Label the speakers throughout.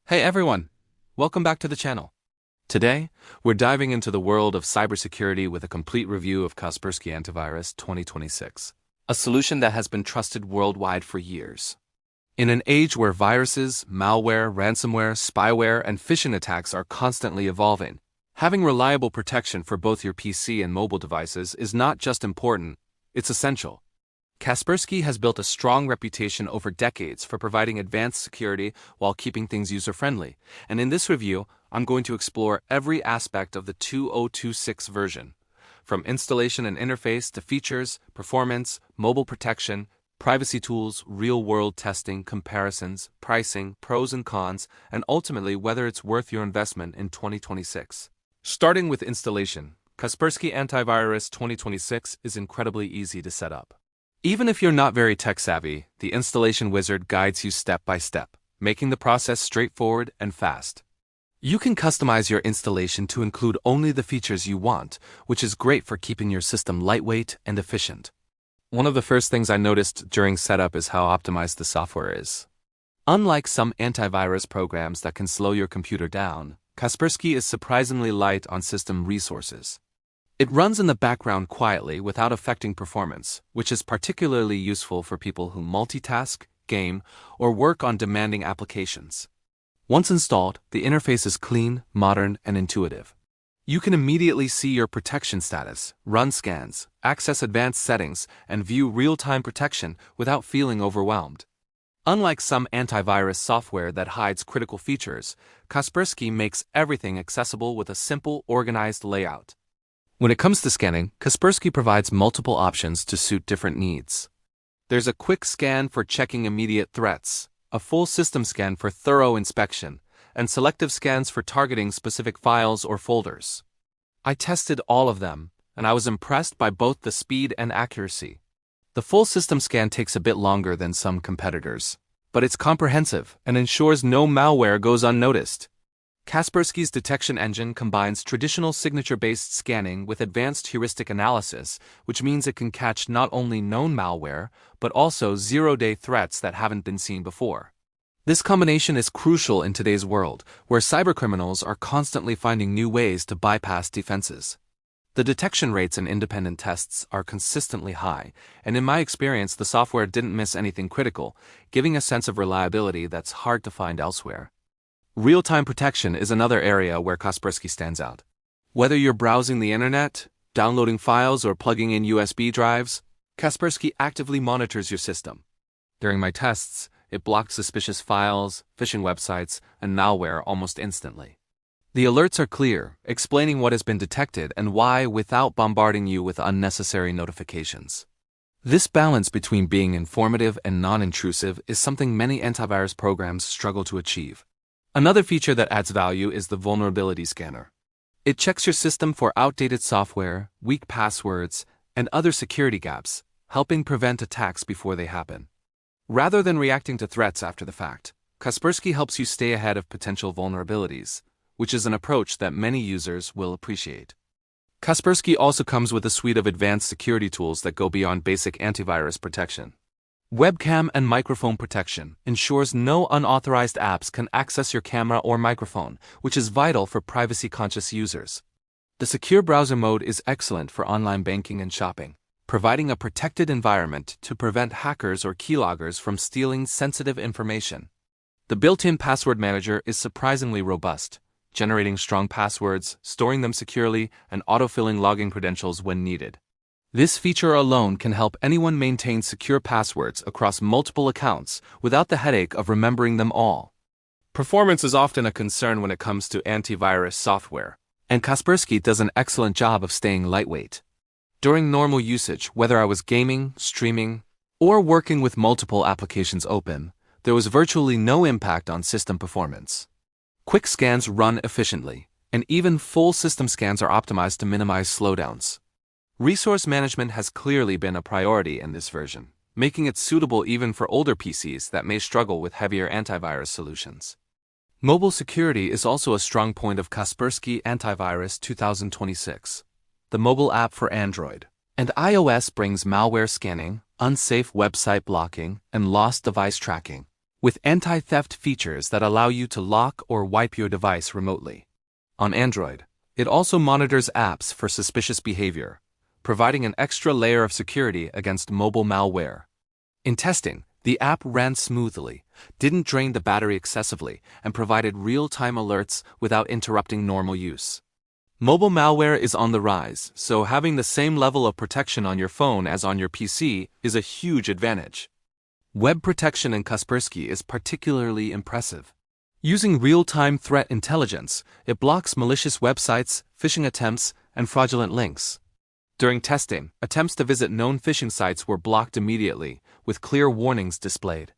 Speaker 1: Hey everyone! Welcome back to the channel. Today, we're diving into the world of cybersecurity with a complete review of Kaspersky Antivirus 2026, a solution that has been trusted worldwide for years. In an age where viruses, malware, ransomware, spyware, and phishing attacks are constantly evolving, having reliable protection for both your PC and mobile devices is not just important, it's essential. Kaspersky has built a strong reputation over decades for providing advanced security while keeping things user-friendly, and in this review, I'm going to explore every aspect of the 2026 version, from installation and interface to features, performance, mobile protection, privacy tools, real-world testing, comparisons, pricing, pros and cons, and ultimately whether it's worth your investment in 2026. Starting with installation, Kaspersky Antivirus 2026 is incredibly easy to set up. Even if you're not very tech-savvy, the installation wizard guides you step by step, making the process straightforward and fast. You can customize your installation to include only the features you want, which is great for keeping your system lightweight and efficient. One of the first things I noticed during setup is how optimized the software is. Unlike some antivirus programs that can slow your computer down, Kaspersky is surprisingly light on system resources. It runs in the background quietly without affecting performance, which is particularly useful for people who multitask, game, or work on demanding applications. Once installed, the interface is clean, modern, and intuitive. You can immediately see your protection status, run scans, access advanced settings, and view real-time protection without feeling overwhelmed. Unlike some antivirus software that hides critical features, Kaspersky makes everything accessible with a simple, organized layout. When it comes to scanning, Kaspersky provides multiple options to suit different needs. There's a quick scan for checking immediate threats, a full system scan for thorough inspection, and selective scans for targeting specific files or folders. I tested all of them, and I was impressed by both the speed and accuracy. The full system scan takes a bit longer than some competitors, but it's comprehensive and ensures no malware goes unnoticed. Kaspersky's detection engine combines traditional signature-based scanning with advanced heuristic analysis, which means it can catch not only known malware, but also zero-day threats that haven't been seen before. This combination is crucial in today's world, where cybercriminals are constantly finding new ways to bypass defenses. The detection rates in independent tests are consistently high, and in my experience the software didn't miss anything critical, giving a sense of reliability that's hard to find elsewhere. Real-time protection is another area where Kaspersky stands out. Whether you're browsing the internet, downloading files, or plugging in USB drives, Kaspersky actively monitors your system. During my tests, it blocked suspicious files, phishing websites, and malware almost instantly. The alerts are clear, explaining what has been detected and why without bombarding you with unnecessary notifications. This balance between being informative and non-intrusive is something many antivirus programs struggle to achieve. Another feature that adds value is the vulnerability scanner. It checks your system for outdated software, weak passwords, and other security gaps, helping prevent attacks before they happen. Rather than reacting to threats after the fact, Kaspersky helps you stay ahead of potential vulnerabilities, which is an approach that many users will appreciate. Kaspersky also comes with a suite of advanced security tools that go beyond basic antivirus protection. Webcam and microphone protection ensures no unauthorized apps can access your camera or microphone, which is vital for privacy-conscious users. The secure browser mode is excellent for online banking and shopping, providing a protected environment to prevent hackers or keyloggers from stealing sensitive information. The built-in password manager is surprisingly robust, generating strong passwords, storing them securely, and autofilling login credentials when needed. This feature alone can help anyone maintain secure passwords across multiple accounts without the headache of remembering them all. Performance is often a concern when it comes to antivirus software, and Kaspersky does an excellent job of staying lightweight. During normal usage, whether I was gaming, streaming, or working with multiple applications open, there was virtually no impact on system performance. Quick scans run efficiently, and even full system scans are optimized to minimize slowdowns. Resource management has clearly been a priority in this version, making it suitable even for older PCs that may struggle with heavier antivirus solutions. Mobile security is also a strong point of Kaspersky Antivirus 2026. The mobile app for Android and iOS brings malware scanning, unsafe website blocking, and lost device tracking. with anti-theft features that allow you to lock or wipe your device remotely. On Android, it also monitors apps for suspicious behavior, providing an extra layer of security against mobile malware. In testing, the app ran smoothly, didn't drain the battery excessively, and provided real-time alerts without interrupting normal use. Mobile malware is on the rise, so having the same level of protection on your phone as on your PC is a huge advantage. Web protection in Kaspersky is particularly impressive. Using real-time threat intelligence, it blocks malicious websites, phishing attempts, and fraudulent links. During testing, attempts to visit known phishing sites were blocked immediately, with clear warnings displayed.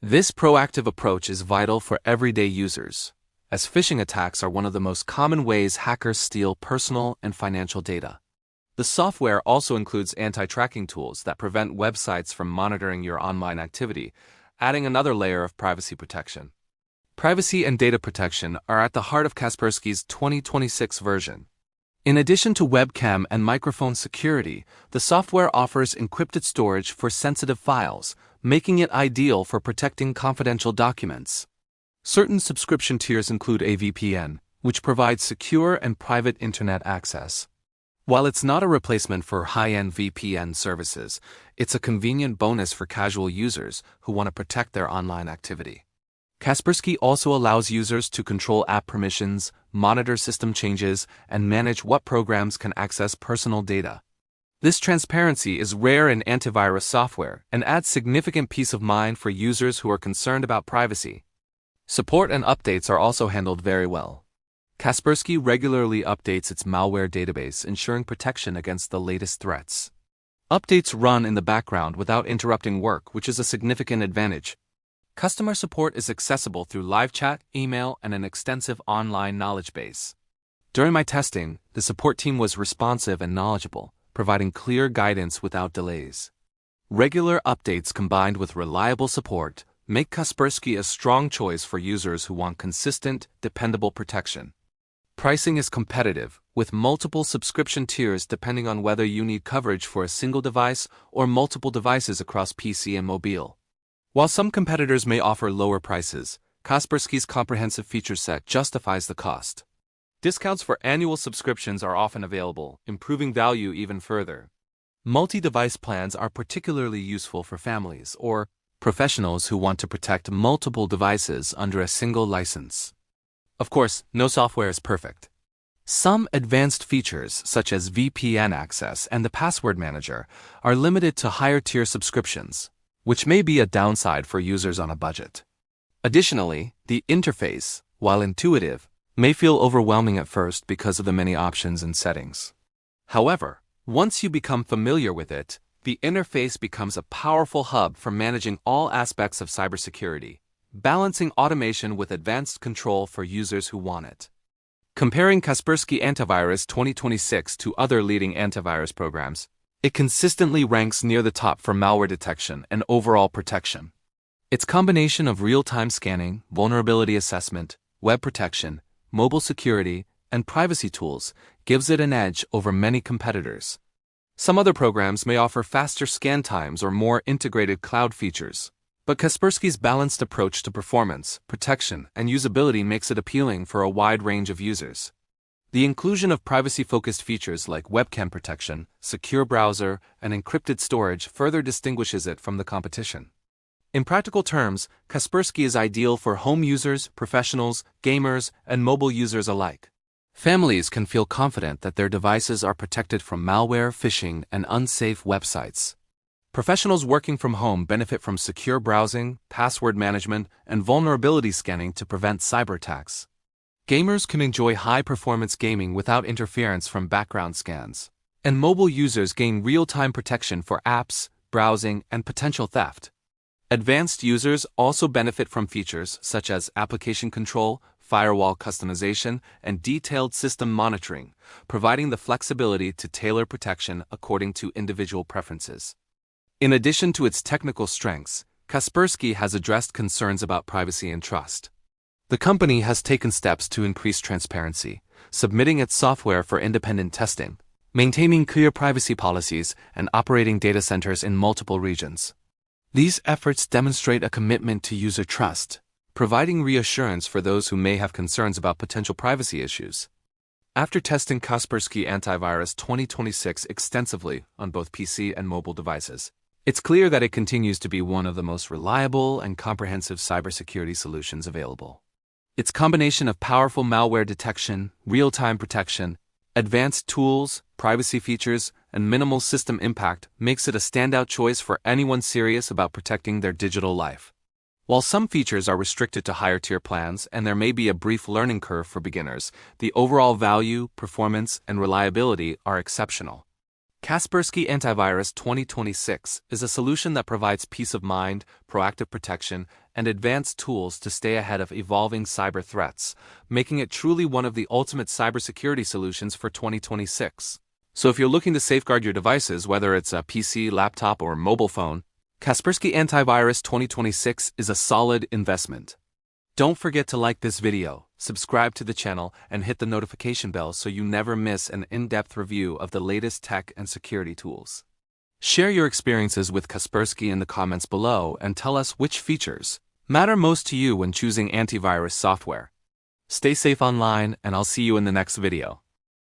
Speaker 1: This proactive approach is vital for everyday users, as phishing attacks are one of the most common ways hackers steal personal and financial data. The software also includes anti-tracking tools that prevent websites from monitoring your online activity, adding another layer of privacy protection. Privacy and data protection are at the heart of Kaspersky's 2026 version. In addition to webcam and microphone security, the software offers encrypted storage for sensitive files, making it ideal for protecting confidential documents. Certain subscription tiers include a VPN, which provides secure and private internet access. While it's not a replacement for high-end VPN services, it's a convenient bonus for casual users who want to protect their online activity. Kaspersky also allows users to control app permissions, monitor system changes, and manage what programs can access personal data. This transparency is rare in antivirus software and adds significant peace of mind for users who are concerned about privacy. Support and updates are also handled very well. Kaspersky regularly updates its malware database, ensuring protection against the latest threats. Updates run in the background without interrupting work, which is a significant advantage. Customer support is accessible through live chat, email, and an extensive online knowledge base. During my testing, the support team was responsive and knowledgeable, providing clear guidance without delays. Regular updates combined with reliable support make Kaspersky a strong choice for users who want consistent, dependable protection. Pricing is competitive, with multiple subscription tiers depending on whether you need coverage for a single device or multiple devices across PC and mobile. While some competitors may offer lower prices, Kaspersky's comprehensive feature set justifies the cost. Discounts for annual subscriptions are often available, improving value even further. Multi-device plans are particularly useful for families or professionals who want to protect multiple devices under a single license. Of course, no software is perfect. Some advanced features, such as VPN access and the password manager, are limited to higher-tier subscriptions, which may be a downside for users on a budget. Additionally, the interface, while intuitive, may feel overwhelming at first because of the many options and settings. However, once you become familiar with it, the interface becomes a powerful hub for managing all aspects of cybersecurity, balancing automation with advanced control for users who want it. Comparing Kaspersky Antivirus 2026 to other leading antivirus programs, it consistently ranks near the top for malware detection and overall protection. Its combination of real-time scanning, vulnerability assessment, web protection, mobile security, and privacy tools gives it an edge over many competitors. Some other programs may offer faster scan times or more integrated cloud features, but Kaspersky's balanced approach to performance, protection, and usability makes it appealing for a wide range of users. The inclusion of privacy-focused features like webcam protection, secure browser, and encrypted storage further distinguishes it from the competition. In practical terms, Kaspersky is ideal for home users, professionals, gamers, and mobile users alike. Families can feel confident that their devices are protected from malware, phishing, and unsafe websites. Professionals working from home benefit from secure browsing, password management, and vulnerability scanning to prevent cyber attacks. Gamers can enjoy high-performance gaming without interference from background scans. And mobile users gain real-time protection for apps, browsing, and potential theft. Advanced users also benefit from features such as application control, firewall customization, and detailed system monitoring, providing the flexibility to tailor protection according to individual preferences. In addition to its technical strengths, Kaspersky has addressed concerns about privacy and trust. The company has taken steps to increase transparency, submitting its software for independent testing, maintaining clear privacy policies, and operating data centers in multiple regions. These efforts demonstrate a commitment to user trust, providing reassurance for those who may have concerns about potential privacy issues. After testing Kaspersky Antivirus 2026 extensively on both PC and mobile devices, it's clear that it continues to be one of the most reliable and comprehensive cybersecurity solutions available. Its combination of powerful malware detection, real-time protection, advanced tools, privacy features, and minimal system impact makes it a standout choice for anyone serious about protecting their digital life. While some features are restricted to higher-tier plans and there may be a brief learning curve for beginners, the overall value, performance, and reliability are exceptional. Kaspersky Antivirus 2026 is a solution that provides peace of mind, proactive protection, and advanced tools to stay ahead of evolving cyber threats, making it truly one of the ultimate cybersecurity solutions for 2026. So if you're looking to safeguard your devices, whether it's a PC, laptop, or mobile phone, Kaspersky Antivirus 2026 is a solid investment. Don't forget to like this video, subscribe to the channel, and hit the notification bell so you never miss an in-depth review of the latest tech and security tools. Share your experiences with Kaspersky in the comments below and tell us which features matter most to you when choosing antivirus software. Stay safe online, and I'll see you in the next video.